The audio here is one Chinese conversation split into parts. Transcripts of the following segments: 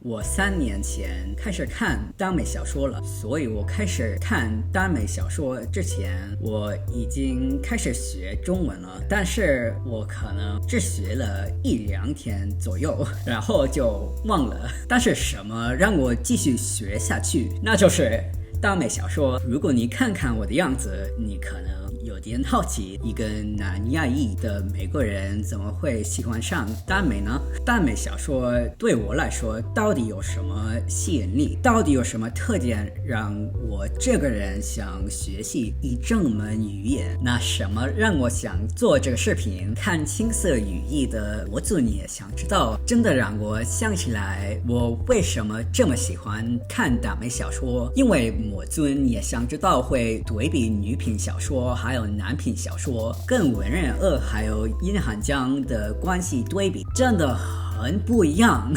我3年前开始看耽美小说了，所以我开始看耽美小说之前，我已经开始学中文了，但是我可能只学了1-2天左右，然后就忘了。但是什么让我继续学下去？那就是耽美小说。如果你看看我的样子，你可能有点好奇，一个南亚裔的美国人怎么会喜欢上耽美呢？耽美小说对我来说到底有什么吸引力？到底有什么特点让我这个人想学习一整门语言？那什么让我想做这个视频？看青色语义的我做你也想知道，真的让我想起来我为什么这么喜欢看耽美小说，因为我尊也想知道会对比女频小说还有男频小说跟文人二还有殷汉江的关系对比，真的很不一样。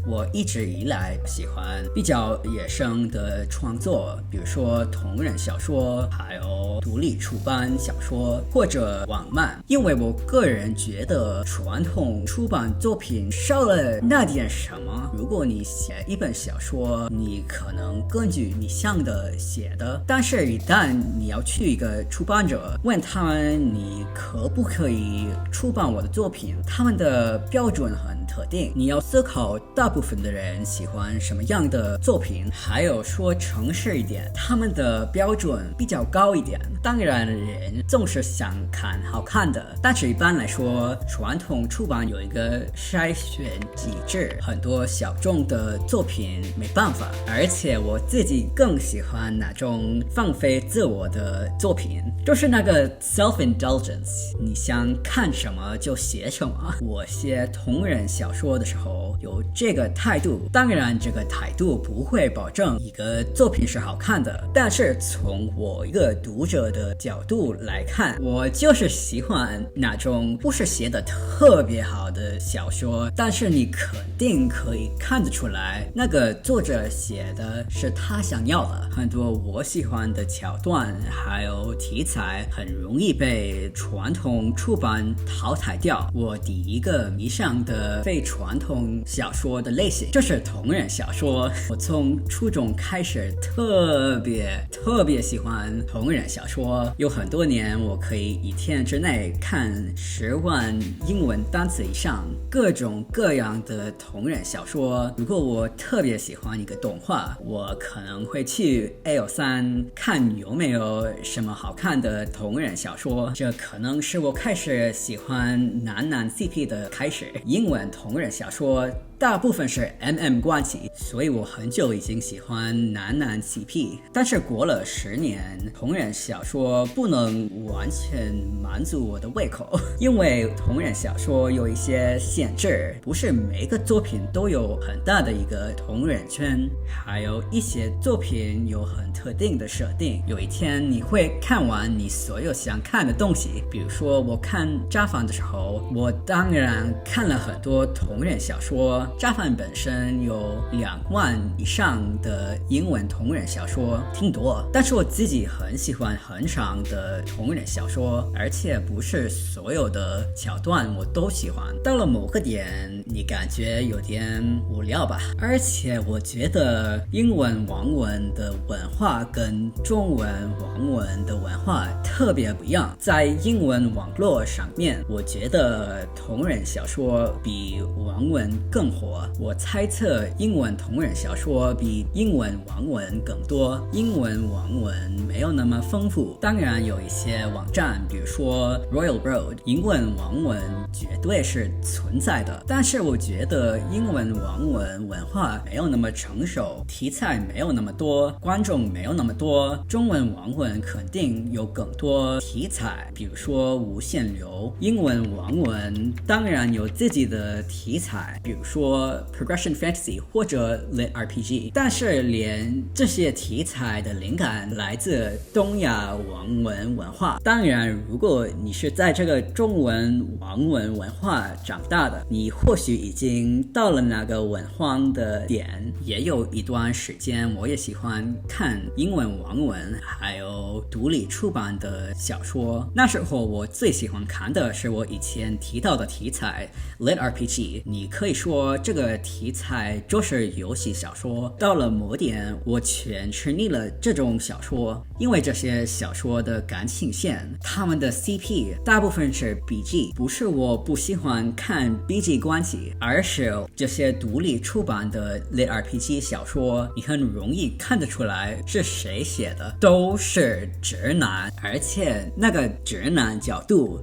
我一直以来喜欢比较野生的创作，比如说同人小说，还有独立出版小说或者网漫，因为我个人觉得传统出版作品少了那点什么。如果你写一本小说，你可能根据你想的写的，但是一旦你要去一个出版者问他们你可不可以出版我的作品，他们的标准很特定，你要思考大部分的人喜欢什么样的作品，还有说诚实一点，他们的标准比较高一点。当然人总是想看好看的，但是一般来说传统出版有一个筛选机制，很多小众的作品没办法。而且我自己更喜欢那种放飞自我的作品，就是那个 self-indulgence， 你想看什么就写什么。我写同人小说的时候有这个态度，当然这个态度不会保证一个作品是好看的，但是从我一个读者的角度来看，我就是喜欢那种不是写的特别好的小说，但是你肯定可以看得出来那个作者写的是他想要的。很多我喜欢的桥段还有题材很容易被传统出版淘汰掉。我第一个迷上的非传统小说的类型就是同人小说。我从初中开始特别喜欢同人小说，有很多年我可以1天之内看10万英文单词以上，各种各样的同人小说。如果我特别喜欢一个动画，我可能会去 AO3 看有没有什么好看的同人小说，这可能是我开始喜欢男 CP 的开始。英文同人小说大部分是 MM 关系，所以我很久已经喜欢男 CP， 但是过了10年，同人小说不能完全满足我的胃口，因为同人小说有一些限制，不是每个作品都有很大的一个同人圈，还有一些作品有很特定的设定，有一天你会看完你所有想看的东西。比如说我看扎凡的时候，我当然看了很多同人小说，扎凡本身有2万以上的英文同人小说，挺多，但是我自己很喜欢很长的同人小说，而且不是所有的桥段我都喜欢。到了某个点你感觉有点无聊吧，而且我觉得英文网文的文化跟中文网文的文化特别不一样。在英文网络上面，我觉得同人小说比网文更火，我猜测英文同人小说比英文网文更多，英文网文没有那么丰富。当然有一些网站，比如说 Royal Road， 英文网文绝对是存在的，但是我觉得英文网文文化没有那么成熟，题材没有那么多，观众没有那么多。中文网文肯定有更多题材，比如说无限流。英文网文当然有自己的题材，比如说 Progression Fantasy 或者 Lit RPG， 但是连这些题材的灵感来自东亚网文文化。当然如果你是在这个中文网文文化长大的，你或许已经到了那个文化的点。也有一段时间我也喜欢看英文网文还有独立出版的小说，那时候我最喜欢看的是我以前提到的题材 Lit RPG， 你可以说这个题材就是游戏小说，到了某点我全吃腻了这种小说，因为这些小说的感情线，他们的 CP 大部分是 BG， 不是我不喜欢看 BG 关系，而是这些独立出版的类 RPG 小说，你很容易看得出来是谁写的，都是直男，而且那个直男角度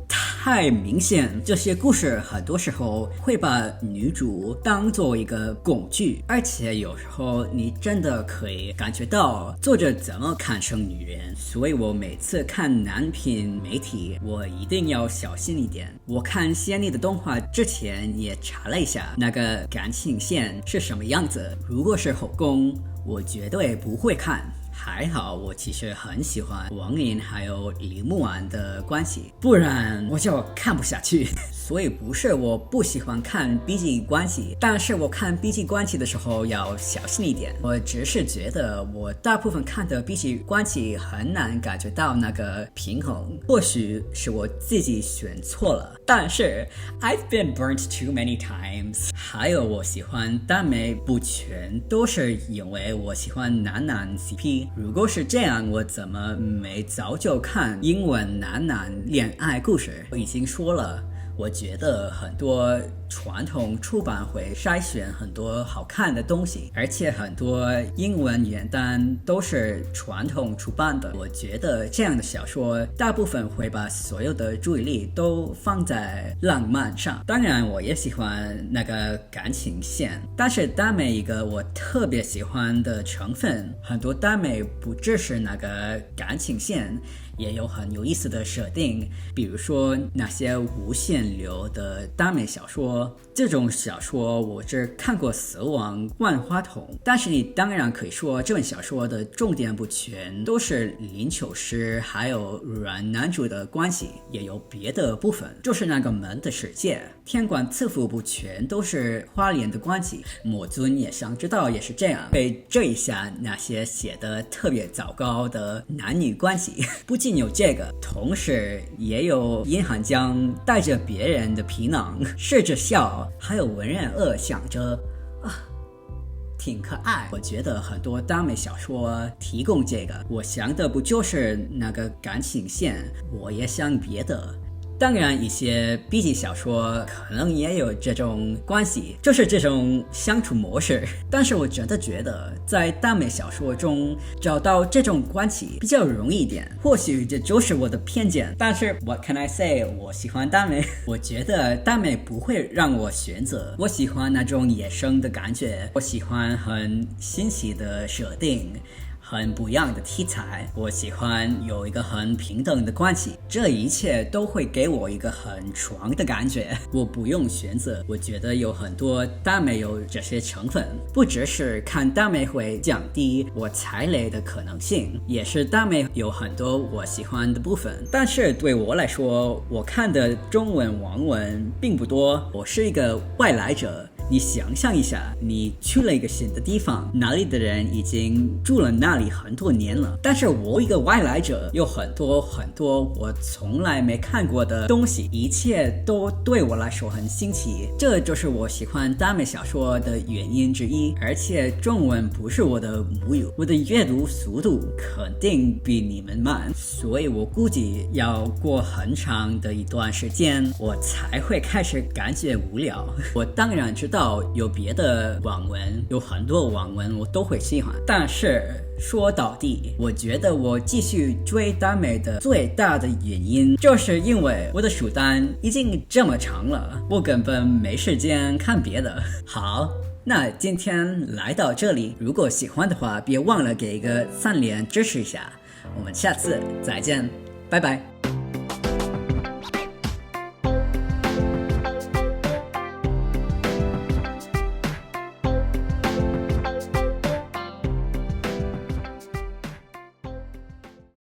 太明显，这些故事很多时候会把女主当做一个工具，而且有时候你真的可以感觉到作者怎么看成女人，所以我每次看男频媒体，我一定要小心一点。我看仙女的动画之前也查了一下那个感情线是什么样子，如果是后宫，我绝对不会看。还好我其实很喜欢王林还有李木婉的关系，不然我就看不下去。所以不是我不喜欢看 BG 关系，但是我看 BG 关系的时候要小心一点。我只是觉得我大部分看的 BG 关系很难感觉到那个平衡，或许是我自己选错了，但是 I've been burnt too many times。 还有我喜欢耽美不全都是因为我喜欢男 CP， 如果是这样，我怎么没早就看英文男恋爱故事？我已经说了，我觉得很多传统出版会筛选很多好看的东西，而且很多英文原单都是传统出版的。我觉得这样的小说大部分会把所有的注意力都放在浪漫上，当然我也喜欢那个感情线，但是耽美一个我特别喜欢的成分，很多耽美不只是那个感情线，也有很有意思的设定，比如说那些无限流的耽美小说，这种小说我只看过《死亡万花筒》，但是你当然可以说这本小说的重点不全都是林秋实还有阮男主的关系，也有别的部分，就是那个门的世界，天官赐福不全都是花莲的关系，魔尊也想知道也是这样，被这一下那些写的特别糟糕的男女关系，不仅有这个，同时也有殷寒江带着别人的皮囊试着笑，还有文人二想着挺可爱。我觉得很多耽美小说提供这个，我想的不就是那个感情线，我也想别的。当然一些 BG 小说可能也有这种关系，就是这种相处模式，但是我真的觉得在耽美小说中找到这种关系比较容易一点，或许这就是我的偏见，但是 What can I say， 我喜欢耽美，我觉得耽美不会让我选择，我喜欢那种野生的感觉，我喜欢很新奇的设定，很不一样的题材，我喜欢有一个很平等的关系，这一切都会给我一个很爽的感觉，我不用选择。我觉得有很多耽美有这些成分，不只是看耽美会降低我踩雷的可能性，也是耽美有很多我喜欢的部分，但是对我来说，我看的中文网文并不多，我是一个外来者。你想象一下，你去了一个新的地方，哪里的人已经住了那里很多年了，但是我一个外来者，有很多我从来没看过的东西，一切都对我来说很新奇，这就是我喜欢耽美小说的原因之一。而且中文不是我的母语，我的阅读速度肯定比你们慢，所以我估计要过很长的一段时间，我才会开始感觉无聊。我当然知道有别的网文，有很多网文我都会喜欢，但是说到底，我觉得我继续追耽美的最大的原因，就是因为我的书单已经这么长了，我根本没时间看别的。好，那今天来到这里，如果喜欢的话，别忘了给一个3连支持一下。我们下次再见，拜拜。